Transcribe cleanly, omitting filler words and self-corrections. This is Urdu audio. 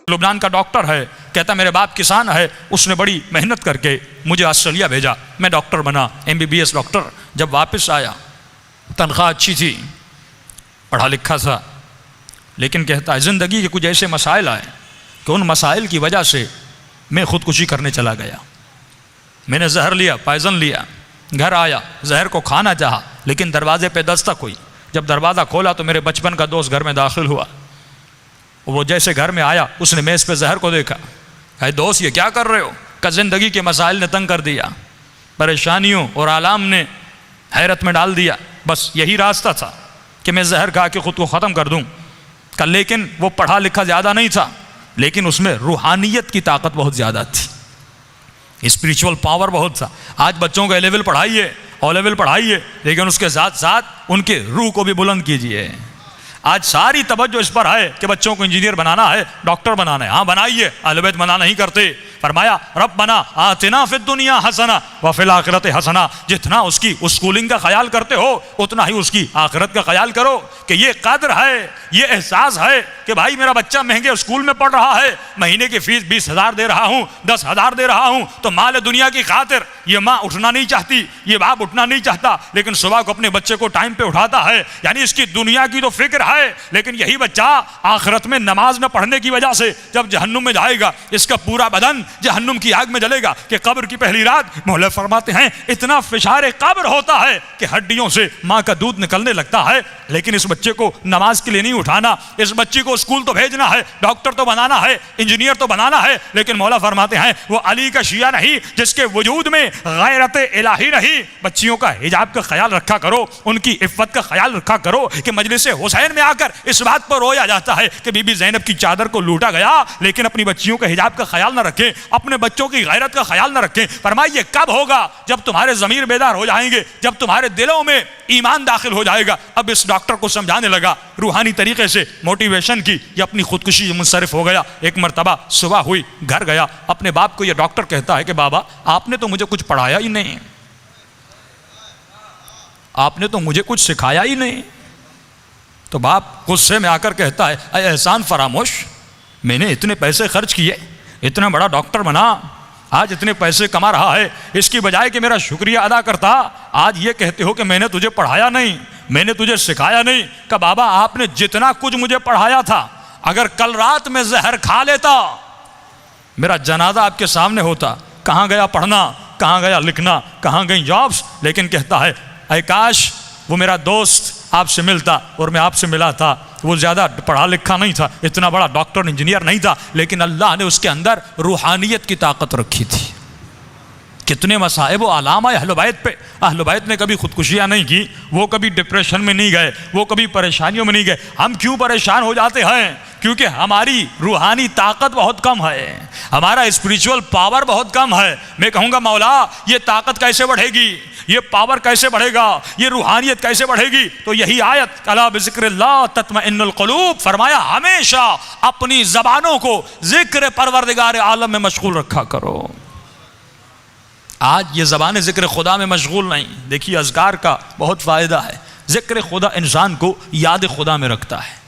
لبنان کا ڈاکٹر ہے، کہتا میرے باپ کسان ہے، اس نے بڑی محنت کر کے مجھے آسٹریلیا بھیجا، میں ڈاکٹر بنا، MBBS ڈاکٹر۔ جب واپس آیا تنخواہ اچھی تھی، پڑھا لکھا تھا، لیکن کہتا ہے زندگی کے کچھ ایسے مسائل آئے کہ ان مسائل کی وجہ سے میں خودکشی کرنے چلا گیا۔ میں نے زہر لیا، پائزن لیا، گھر آیا، زہر کو کھانا چاہا، لیکن دروازے پہ دستک ہوئی۔ جب دروازہ کھولا تو میرے بچپن کا دوست گھر میں داخل ہوا۔ وہ جیسے گھر میں آیا، اس نے میز پہ زہر کو دیکھا، کہا دوست یہ کیا کر رہے ہو؟ کہ زندگی کے مسائل نے تنگ کر دیا، پریشانیوں اور آلام نے حیرت میں ڈال دیا، بس یہی راستہ تھا کہ میں زہر کھا کے خود کو ختم کر دوں۔ کہ لیکن وہ پڑھا لکھا زیادہ نہیں تھا، لیکن اس میں روحانیت کی طاقت بہت زیادہ تھی، اسپریچول پاور بہت تھا۔ آج بچوں کو A لیول پڑھائیے، O لیول پڑھائیے، لیکن اس کے ساتھ ساتھ ان کے روح کو بھی بلند کیجیے۔ آج ساری توجہ اس پر ہے کہ بچوں کو انجینئر بنانا ہے، ڈاکٹر بنانا ہے۔ ہاں بنائیے، اہل بیت منع نہیں کرتے۔ فرمایا ربنا آتنا فی الدنیا حسنہ وفی الآخرۃ حسنہ، جتنا اس کی اسکولنگ کا خیال کرتے ہو اتنا ہی اس کی آخرت کا خیال کرو، کہ یہ قدر ہے، یہ احساس ہے کہ بھائی میرا بچہ مہنگے اسکول میں پڑھ رہا ہے، مہینے کی فیس 20,000 دے رہا ہوں، 10,000 دے رہا ہوں، تو مال دنیا کی خاطر یہ ماں اٹھنا نہیں چاہتی، یہ باپ اٹھنا نہیں چاہتا، لیکن صبح کو اپنے بچے کو ٹائم پہ اٹھاتا ہے۔ یعنی اس کی دنیا کی تو فکر ہے، لیکن یہی بچہ آخرت میں نماز نہ پڑھنے کی وجہ سے جب جہنم میں جائے گا، اس کا پورا بدن جہنم کی آگ میں جلے گا۔ کہ قبر کی پہلی رات مولا فرماتے ہیں اتنا فشار قبر ہوتا ہے کہ ہڈیوں سے ماں کا دودھ نکلنے لگتا ہے، لیکن اس بچے کو نماز کے لیے نہیں اٹھانا، اس بچے کو اسکول تو بھیجنا ہے، ڈاکٹر تو بنانا ہے، انجینئر تو بنانا ہے، لیکن مولا فرماتے ہیں وہ علی کا شیعہ نہیں جس کے وجود میں غیرت الہی نہیں۔ بچیوں کا حجاب کا خیال رکھا کرو، ان کی عفت کا خیال رکھا کرو۔ کہ مجلس حسین میں آ کر اس بات پر رویا جاتا ہے کہ بی بی زینب کی چادر کو لوٹا گیا، لیکن اپنی بچیوں کے حجاب کا خیال نہ رکھیں، اپنے بچوں کی غیرت کا خیال نہ رکھیں۔ فرمائیے کب ہوگا؟ جب تمہارے ضمیر بیدار ہو جائیں گے، جب تمہارے دلوں میں ایمان داخل ہو جائے گا۔ اب اس ڈاکٹر کو سمجھانے لگا روحانی طریقے سے، موٹیویشن کی، یہ اپنی خودکشی منصرف ہو گیا۔ ایک مرتبہ صبح ہوئی، گھر گیا، اپنے باپ کو یہ ڈاکٹر کہتا ہے کہ بابا آپ نے تو مجھے کچھ پڑھایا ہی نہیں، آپ نے تو مجھے کچھ سکھایا ہی نہیں۔ تو باپ غصے میں آ کر کہتا ہے اے احسان فراموش، میں نے اتنے پیسے خرچ کیے، اتنا بڑا ڈاکٹر بنا، آج اتنے پیسے کما رہا ہے، اس کی بجائے کہ میرا شکریہ ادا کرتا، آج یہ کہتے ہو کہ میں نے تجھے پڑھایا نہیں، میں نے تجھے سکھایا نہیں۔ کہ بابا آپ نے جتنا کچھ مجھے پڑھایا تھا، اگر کل رات میں زہر کھا لیتا میرا جنازہ آپ کے سامنے ہوتا۔ کہاں گیا پڑھنا، کہاں گیا لکھنا، کہاں گئی جابس؟ لیکن کہتا ہے اے کاش وہ میرا دوست آپ سے ملتا اور میں آپ سے ملا تھا۔ وہ زیادہ پڑھا لکھا نہیں تھا، اتنا بڑا ڈاکٹر انجینئر نہیں تھا، لیکن اللہ نے اس کے اندر روحانیت کی طاقت رکھی تھی۔ کتنے مصائب و آلام آئے اہل بیت پہ، اہل بیت نے کبھی خودکشیاں نہیں کی، وہ کبھی ڈپریشن میں نہیں گئے، وہ کبھی پریشانیوں میں نہیں گئے۔ ہم کیوں پریشان ہو جاتے ہیں؟ کیونکہ ہماری روحانی طاقت بہت کم ہے، ہمارا اسپریچول پاور بہت کم ہے۔ میں کہوں گا مولا یہ طاقت کیسے بڑھے گی، یہ پاور کیسے بڑھے گا، یہ روحانیت کیسے بڑھے گی؟ تو یہی آیت الا بذکر اللہ تطمئن القلوب، فرمایا ہمیشہ اپنی زبانوں کو ذکر پروردگار عالم میں مشغول رکھا کرو۔ آج یہ زبان ذکر خدا میں مشغول نہیں۔ دیکھیے اذکار کا بہت فائدہ ہے، ذکر خدا انسان کو یاد خدا میں رکھتا ہے۔